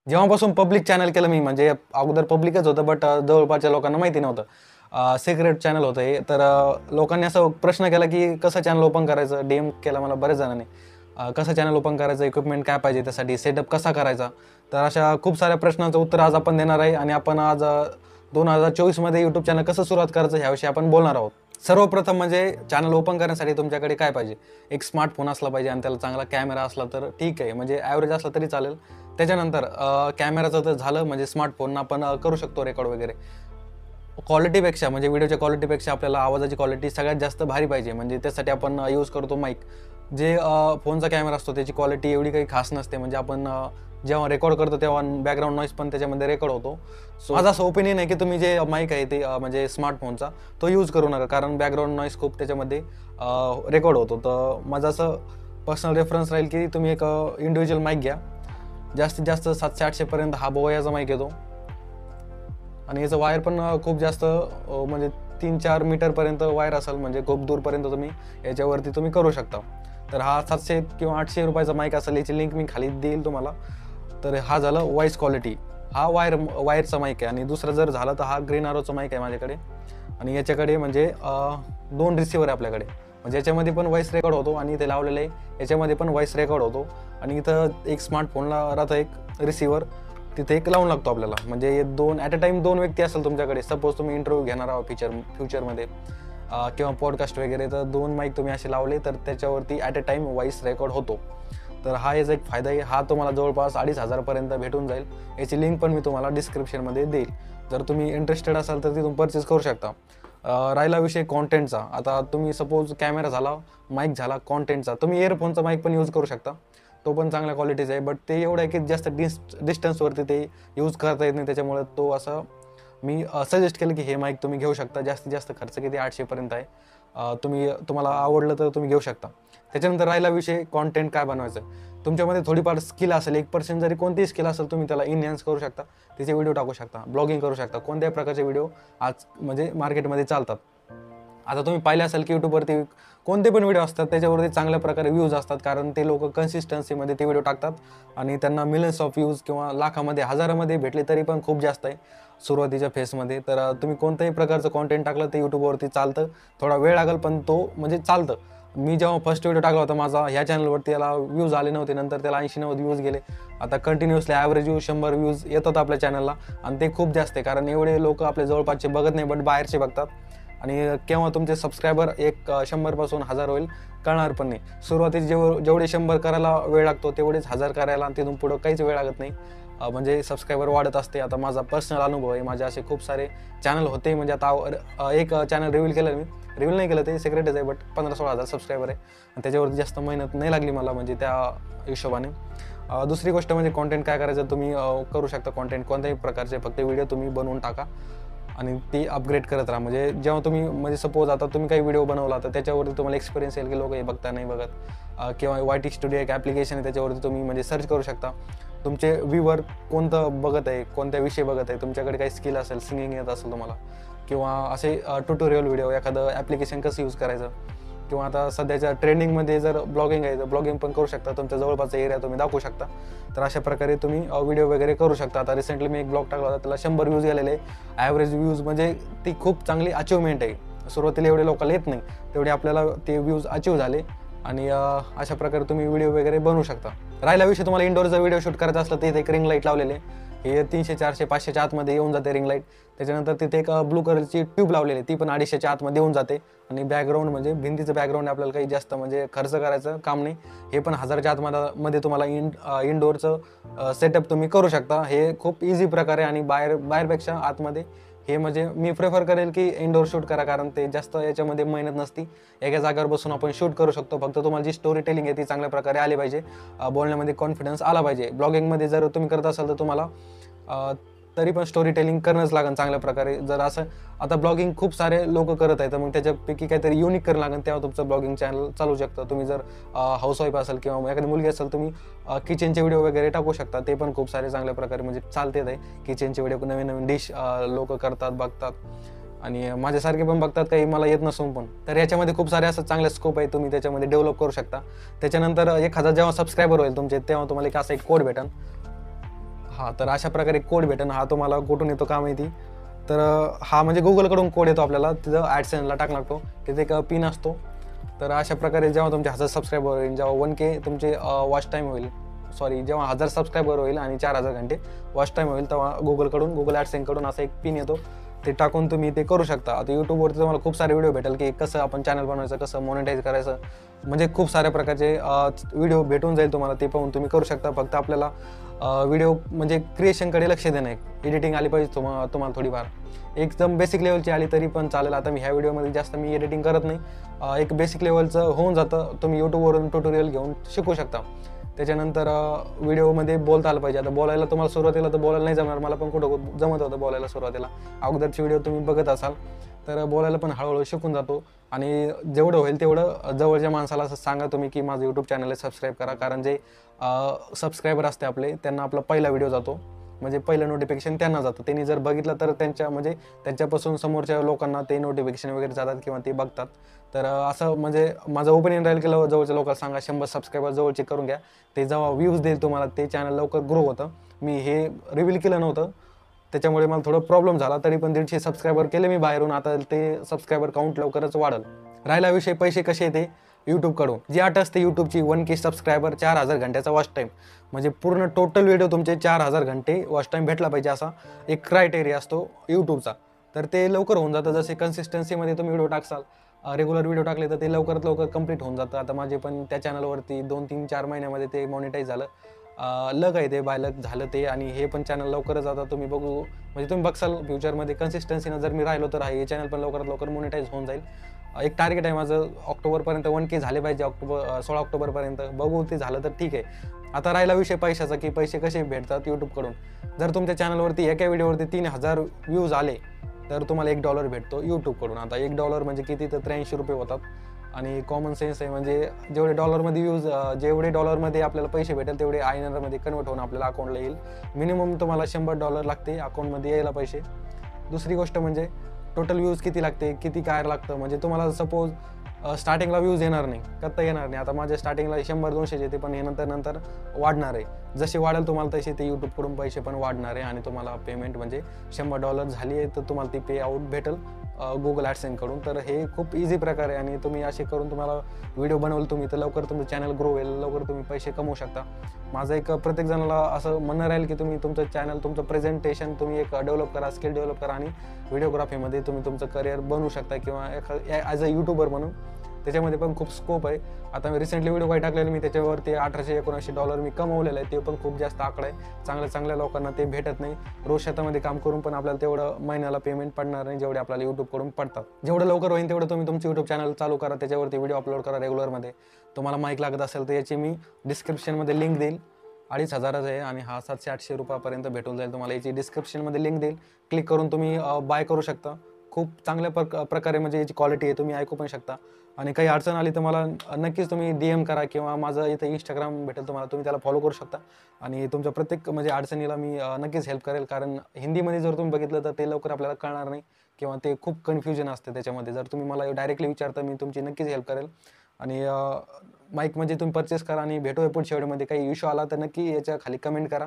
जेव्हापासून public channel केलं मी, म्हणजे अगोदर पब्लिकच होतं, बट जवळपासच्या लोकांना माहिती नव्हतं. सिक्रेट चॅनल होतं हे. तर लोकांनी असा प्रश्न केला की कसं चॅनल ओपन करायचं, DM केला मला बऱ्याच जणांनी. कसं चॅनल ओपन करायचं, इक्विपमेंट काय पाहिजे त्यासाठी, सेटअप कसा करायचा. तर अशा खूप साऱ्या प्रश्नांचं उत्तर आज आपण देणार आहे आणि आपण आज 2024मध्ये यूट्यूब चॅनल कसं सुरुवात करायचं ह्याविषयी आपण बोलणार आहोत. सर्वप्रथम म्हणजे चॅनल ओपन करण्यासाठी तुमच्याकडे काय पाहिजे, एक स्मार्टफोन असला पाहिजे आणि त्याला चांगला कॅमेरा असला तर ठीक आहे, म्हणजे ॲव्हरेज असला तरी चालेल. त्याच्यानंतर कॅमेराचं तर झालं, म्हणजे स्मार्टफोन आपण करू शकतो रेकॉर्ड वगैरे. क्वालिटीपेक्षा म्हणजे व्हिडिओच्या क्वालिटीपेक्षा आपल्याला आवाजाची क्वालिटी सगळ्यात जास्त भारी पाहिजे, म्हणजे त्यासाठी आपण यूज करतो माईक. जे फोनचा कॅमेरा असतो त्याची क्वालिटी एवढी काही खास नसते, म्हणजे आपण जेव्हा रेकॉर्ड करतो तेव्हा बॅकग्राऊंड नॉईस पण त्याच्यामध्ये रेकॉर्ड होतो. सो माझं असं ओपिनियन आहे की तुम्ही जे माईक आहे ते म्हणजे स्मार्टफोनचा तो यूज करू नका, कारण बॅकग्राऊंड नॉईस खूप त्याच्यामध्ये रेकॉर्ड होतो. तर माझं असं पर्सनल रेफरन्स राहील की तुम्ही एक इंडिव्हिज्युअल माईक घ्या. जास्तीत जास्त 700-800पर्यंत हा बोयाचा माईक येतो आणि याचं वायर पण खूप जास्त म्हणजे 3-4 मीटरपर्यंत वायर असेल, म्हणजे खूप दूरपर्यंत तुम्ही याच्यावरती तुम्ही करू शकता. तर हा 700 किंवा 800 रुपयाचा माईक असेल, याची लिंक मी खाली देईल तुम्हाला. तर हा झालं व्हॉइस क्वालिटी, हा वायरचा माईक आहे. आणि दुसरं जर झालं तर हा ग्रीन आरोचा माईक आहे माझ्याकडे. आणि याच्याकडे म्हणजे 2 रिसिव्हर आहे आपल्याकडे, म्हणजे याच्यामध्ये पण व्हॉइस रेकॉर्ड होतो आणि इथे लावलेलं आहे याच्यामध्ये पण व्हॉइस रेकॉर्ड होतो. आणि इथं एक स्मार्टफोनला राहतं एक रिसिव्हर, तिथे एक लावून लागतो आपल्याला. म्हणजे दोन ॲट अ टाईम 2 व्यक्ती असेल तुमच्याकडे, सपोज तुम्ही इंटरव्ह्यू घेणार आहोत फ्युचरमध्ये किंवा पॉडकास्ट वगैरे, तर 2 माईक तुम्ही असे लावले तर त्याच्यावरती at a time voice record होतो. तर हा याचा एक फायदा आहे. हा तुम्हाला जवळपास 2500पर्यंत भेटून जाईल. याची लिंक पण मी तुम्हाला डिस्क्रिप्शनमध्ये देईल, जर तुम्ही इंटरेस्टेड असाल तर तिथून परचेस करू शकता. राहिला विषय कॉन्टेंटचा. आता तुम्ही सपोज कॅमेरा झाला, माईक झाला, कॉन्टेंटचा तुम्ही इयरफोनचा माईक पण यूज करू शकता, तो पण चांगल्या क्वालिटीचा आहे. बट ते एवढं आहे की जास्त डिस्टन्सवरती ते यूज करता येत नाही, त्याच्यामुळे तो असं मी सजेस्ट केलं की हे माईक तुम्ही घेऊ शकता. जास्तीत जास्त खर्च किती 800पर्यंत आहे. तुम्हाला आवडलं तर तुम्ही घेऊ शकता. त्याच्यानंतर राहिला विषय कॉन्टेंट काय बनवायचं. तुमच्यामध्ये थोडीफार स्किल असेल, 1% जरी कोणतीही स्किल असेल, तुम्ही त्याला इन्हॅन्स करू शकता, तिचे व्हिडिओ टाकू शकता, ब्लॉगिंग करू शकता. कोणत्याही प्रकारचे व्हिडिओ आज म्हणजे मार्केटमध्ये चालतात. आता तुम्ही पाहिले असेल की यूट्यूबवरती कोणते पण व्हिडिओ असतात त्याच्यावरती चांगल्या प्रकारे व्ह्यूज असतात, कारण ते लोक कन्सिस्टन्सीमध्ये ते व्हिडिओ टाकतात आणि त्यांना मिलियन्स ऑफ व्ह्यूज किंवा लाखामध्ये हजारामध्ये भेटले तरी पण खूप जास्त आहे सुरुवातीच्या फेसमध्ये. तर तुम्ही कोणत्याही प्रकारचं कॉन्टेंट टाकलं ते यूट्यूबवरती चालतं. थोडा वेळ लागेल पण तो म्हणजे चालतं. मी जेव्हा फर्स्ट व्हिडिओ टाकला होता माझा ह्या चॅनलवरती, त्याला व्ह्यूज आले नव्हते, नंतर त्याला 80-90 व्ह्यूज गेले. आता कंटिन्युअसली ॲव्हरेज व्ह्यूज 100 व्ह्यूज येतात आपल्या चॅनलला आणि ते खूप जास्त आहे, कारण एवढे लोक आपल्या जवळपासचे बघत नाही, बट बाहेरचे बघतात. आणि केव्हा तुमचे सबस्क्रायबर 100पासून 1000 होईल कळणार पण नाही. सुरुवातीला जेवढे 100 करायला वेळ लागतो तेवढेच 1000 करायला आणि तिथून पुढं काहीच वेळ लागत नाही. म्हणजे सबस्क्रायबर वाढत असते. आता माझा पर्सनल अनुभव आहे, माझे असे खूप सारे चॅनल होते. म्हणजे आता एक चॅनल रिव्हील नाही केलं, ते सिक्रेटच आहे, बट 15-16 हजार सबस्क्रायबर आहे आणि त्याच्यावरती जास्त मेहनत नाही लागली मला, म्हणजे त्या हिशोबाने. दुसरी गोष्ट म्हणजे कॉन्टेंट काय करायचं तुम्ही करू शकता. कॉन्टेंट कोणत्याही प्रकारचे, फक्त व्हिडिओ तुम्ही बनवून टाका आणि ती अपग्रेड करत राहा. म्हणजे जेव्हा तुम्ही म्हणजे सपोज आता तुम्ही काही व्हिडिओ बनवला तर त्याच्यावरती तुम्हाला एक्सपिरियन्स येईल की लोक हे बघता नाही बघत, किंवा YT स्टुडिओ एक ॲप्लिकेशन आहे, त्याच्यावरती तुम्ही म्हणजे सर्च करू शकता तुमचे व्ह्यूवर कोणतं बघत आहे, कोणत्या विषय बघत आहे. तुमच्याकडे काही स्किल असेल, सिंगिंग येत असेल तुम्हाला, किंवा असे ट्युटोरियल व्हिडिओ, एखादं ॲप्लिकेशन कसं यूज करायचं, किंवा आता सध्याच्या ट्रेंडिंगमध्ये जर ब्लॉगिंग आहे तर ब्लॉगिंग पण करू शकता. तुमच्या जवळपासचा एरिया तुम्ही दाखवू शकता. तर अशा प्रकारे तुम्ही व्हिडिओ वगैरे करू शकता. आता रिसेंटली मी एक ब्लॉग टाकला होता, त्याला 100 व्ह्यूज गेलेले. ॲव्हरेज व्ह्यूज म्हणजे ती खूप चांगली अचिव्हमेंट आहे. सुरुवातीला एवढे लोकांना येत नाही, तेवढे आपल्याला ते व्ह्यूज अचीव झाले. आणि अशा प्रकारे तुम्ही व्हिडिओ वगैरे बनवू शकता. राहिला विषय तुम्हाला इंडोरचा व्हिडिओ शूट करायचा असला तर इथे एक रिंग लाईट लावलेले आहे. हे 300, 400, 500च्या आतमध्ये येऊन जाते रिंग लाईट. त्याच्यानंतर तिथे एक ब्लू कलरची ट्यूब लावलेली, ती पण 250च्या आतमध्ये येऊन जाते. आणि बॅकग्राऊंड म्हणजे भिंतीचं बॅकग्राऊंड आपल्याला काही जास्त म्हणजे खर्च करायचं काम नाही. हे पण 1000च्या आतमध्ये तुम्हाला इंडोरचं सेटअप तुम्ही करू शकता. हे खूप इझी प्रकारे आणि बाहेरपेक्षा आतमध्ये हे म्हणजे मी प्रेफर करेल की इंडोर शूट करा, कारण ते जास्त याच्यामध्ये मेहनत नसती. एका जागेवर बसून आपण शूट करू शकतो. फक्त तुम्हाला जी स्टोरी टेलिंग आहे ती चांगल्या प्रकारे आली पाहिजे, बोलण्यामध्ये कॉन्फिडन्स आला पाहिजे. ब्लॉगिंगमध्ये जर तुम्ही करत असाल तर तुम्हाला तरी पण स्टोरी टेलिंग करणंच लागेल चांगल्या प्रकारे. जर असं आता ब्लॉगिंग खूप सारे लोक करत आहेत, तर मग त्याच्यापैकी काहीतरी युनिक करावं लागेल, तेव्हा तुमचं ब्लॉगिंग चॅनल चालू शकतं. तुम्ही जर हाऊसवाईफ असाल किंवा एखादी मुलगी असेल, तुम्ही किचनचे व्हिडिओ वगैरे टाकू शकता. ते पण खूप सारे चांगल्या प्रकारे म्हणजे चालते आहे. किचनचे व्हिडिओ, नवीन नवीन डिश लोक करतात, बघतात आणि माझ्यासारखे पण बघतात, काही मला येत नसून पण. तर याच्यामध्ये खूप सारे असं चांगले स्कोप आहे, तुम्ही त्याच्यामध्ये डेव्हलप करू शकता. त्याच्यानंतर 1000 जेव्हा सबस्क्रायबर होईल तुमचे, तेव्हा तुम्हाला एक असा एक कोड भेटेल. हां, तर अशा प्रकारे कोड भेटेन. हा तुम्हाला कुठून येतो का माहिती. तर हा म्हणजे Googleकडून कोड येतो आपल्याला. तिथं AdSenseला टाकावा लागतो. तिथे एक पिन असतो. तर अशा प्रकारे जेव्हा तुमचे 1000 सबस्क्रायबर होईल, जेव्हा 1K तुमचे वॉच टाईम होईल, सॉरी जेव्हा 1000 सबस्क्रायबर होईल आणि 4000 घंटे वॉच टाईम होईल, तेव्हा Google AdSenseकडून असा एक पिन येतो. ते टाकून तुम्ही ते करू शकता. आता YouTubeवरती तुम्हाला खूप सारे व्हिडिओ भेटेल, की कसं आपण चॅनल बनवायचं, कसं मॉनिटाईज करायचं. म्हणजे खूप साऱ्या प्रकारचे व्हिडिओ भेटून जाईल तुम्हाला. ते पाहून तुम्ही करू शकता. फक्त आपल्याला व्हिडिओ म्हणजे क्रिएशनकडे लक्ष देणं आहे. एडिटिंग आली पाहिजे तुम्हाला थोडीफार. एकदम बेसिक लेवलची आली तरी पण चालेल. आता मी ह्या व्हिडिओमध्ये जास्त एडिटिंग करत नाही. एक बेसिक लेवलचं होऊन जातं. तुम्ही YouTubeवरून ट्युटोरियल घेऊन शिकू शकता. त्याच्यानंतर व्हिडिओमध्ये बोलता आलं पाहिजे. आता बोलायला तुम्हाला सुरुवातीला तर बोलायला नाही जमणार. मला पण कुठं जमत होतं बोलायला सुरुवातीला. अगोदरचे व्हिडिओ तुम्ही बघत असाल तर बोलायला पण हळूहळू शिकून जातो. आणि जेवढं होईल तेवढं जवळच्या माणसाला असं सांगा तुम्ही, की माझं YouTube चॅनल आहे, सबस्क्राईब करा. कारण जे सबस्क्रायबर असते आपले, त्यांना आपला पहिला व्हिडिओ जातो. म्हणजे पहिलं नोटिफिकेशन त्यांना जातं. त्यांनी जर बघितलं तर त्यांच्यापासून समोरच्या लोकांना ते नोटिफिकेशन वगैरे जातात किंवा ते बघतात. तर असं म्हणजे माझं ओपिनियन राहील, की जवळच्या लोकांना सांगा 100 सबस्क्रायबर जवळचे करून घ्या. ते जेव्हा व्ह्यूज देईल तुम्हाला, ते चॅनल लवकर ग्रो होतं. मी हे रिव्हील केलं नव्हतं. त्याच्यामुळे मला थोडा प्रॉब्लेम झाला. तरी पण 150 सबस्क्रायबर केले मी बाहेरून. आता ते सबस्क्रायबर काउंट लवकरच वाढेल. राहिला विषय पैसे कसे येते YouTubeकडून. जी अट असते YouTubeची 1K सबस्क्रायबर 4000 घंट्याचा वॉच टाईम. म्हणजे पूर्ण टोटल व्हिडिओ तुमचे 4000 घंटे वॉच टाईम भेटला पाहिजे, असा एक क्रायटेरिया असतो YouTubeचा. तर ते लवकर होऊन जातं. जसे कन्सिस्टन्सीमध्ये तुम्ही व्हिडिओ टाकसाल, रेग्युलर व्हिडिओ टाकले तर ते लवकरात लवकर कंप्लीट होऊन जातं. आता माझे पण त्या चॅनलवरती 2, 3, 4 महिन्यामध्ये ते मॉनिटाईज झालं. लक आहे ते, बाय लक झालं ते. आणि हे पण चॅनल लवकरच आता तुम्ही म्हणजे तुम्ही बघसाल फ्युचरमध्ये कन्सिस्टन्सीनं जर मी राहिलो तर हे चॅनल पण लवकरात लवकर मॉनिटाईज होऊन जाईल. एक टार्गेट आहे माझं, ऑक्टोबरपर्यंत 1K झाले पाहिजे. 16 ऑक्टोबरपर्यंत बघू, ते झालं तर ठीक आहे. आता राहिला विषय पैशाचा, की पैसे कसे भेटतात YouTubeकडून. जर तुमच्या चॅनलवरती एका व्हिडिओवरती 3000 व्ह्यूज आले तर तुम्हाला $1 भेटतो YouTubeकडून. आता $1 म्हणजे किती, तर ₹83 होतात. आणि कॉमन सेन्स आहे, म्हणजे जेवढे डॉलरमध्ये आपल्याला पैसे भेटेल तेवढे INRमध्ये कन्वर्ट होऊन आपल्याला अकाउंटला येईल. मिनिमम तुम्हाला $100 लागते अकाउंटमध्ये यायला पैसे. दुसरी गोष्ट म्हणजे टोटल व्ह्यूज किती लागते, किती काय लागतं. म्हणजे तुम्हाला सपोज स्टार्टिंगला व्ह्यूज येणार नाही, करता येणार नाही. आता माझ्या स्टार्टिंगला 100-200 येते, पण हे नंतर वाढणार आहे. जसे वाढेल तुम्हाला तसे ते YouTubeकडून पैसे पण वाढणार आहे. आणि तुम्हाला पेमेंट म्हणजे $100 झाली आहे तर तुम्हाला ती पे आउट भेटेल Google AdSenseकडून. तर हे खूप इझी प्रकार आहे. आणि तुम्ही असे करून तुम्हाला व्हिडिओ बनवलं तुम्ही तर लवकर तुमचं चॅनल ग्रो होईल, लवकर तुम्ही पैसे कमवू शकता. माझं एक प्रत्येक जणाला असं म्हणणं राहील, की तुम्ही तुमचं चॅनल, तुमचं प्रेझेंटेशन तुम्ही एक डेव्हलप करा, स्किल डेव्हलप करा. आणि व्हिडिओग्राफीमध्ये तुम्ही तुमचं करिअर बनवू शकता, किंवा ॲज अ यूट्यूबर म्हणून त्याच्यामध्ये पण खूप स्कोप आहे. आता मी रिसेंटली व्हिडिओ काही टाकलेले, मी त्याच्यावरती $1800-1900 मी कमवलेलं आहे. ते पण खूप जास्त आकडा आहे. चांगल्या लोकांना ते भेटत नाही. रोज शेतामध्ये काम करून पण आपल्याला तेवढं महिन्याला पेमेंट पडणार नाही जेवढे आपल्याला YouTubeकडून पडतात. जेवढं लवकर होईल तेवढं तुम्ही तुमचं YouTube चॅनल चालू करा, त्याच्यावरती व्हिडिओ अपलोड करा रेग्युलरमध्ये. तुम्हाला माईक लागत असेल तर याची मी डिस्क्रिप्शनमध्ये लिंक देईल. 2500 आहे आणि हा $700-800 भेटून जाईल तुम्हाला. याची डिस्क्रिप्शनमध्ये लिंक देईल. क्लिक करून तुम्ही बाय करू शकता. खूप चांगल्या प्रकारे म्हणजे याची क्वालिटी आहे, तुम्ही ऐकू पण शकता. आणि काही अडचण आली तर मला नक्कीच तुम्ही DM करा, किंवा माझं इथं Instagram भेटेल तुम्हाला, तुम्ही त्याला फॉलो करू शकता. आणि तुमच्या प्रत्येक म्हणजे अडचणीला मी नक्कीच हेल्प करेल. कारण हिंदीमध्ये जर तुम्ही बघितलं तर ते लवकर आपल्याला कळणार नाही, किंवा ते खूप कन्फ्युजन असते त्याच्यामध्ये. जर तुम्ही मला डायरेक्टली विचारता, मी तुमची नक्कीच हेल्प करेल. आणि माईक म्हणजे तुम्ही परचेस करा. आणि भेटूया पुढच्या व्हिडिओमध्ये. काही इश्यू आला तर नक्की याच्या खाली कमेंट करा.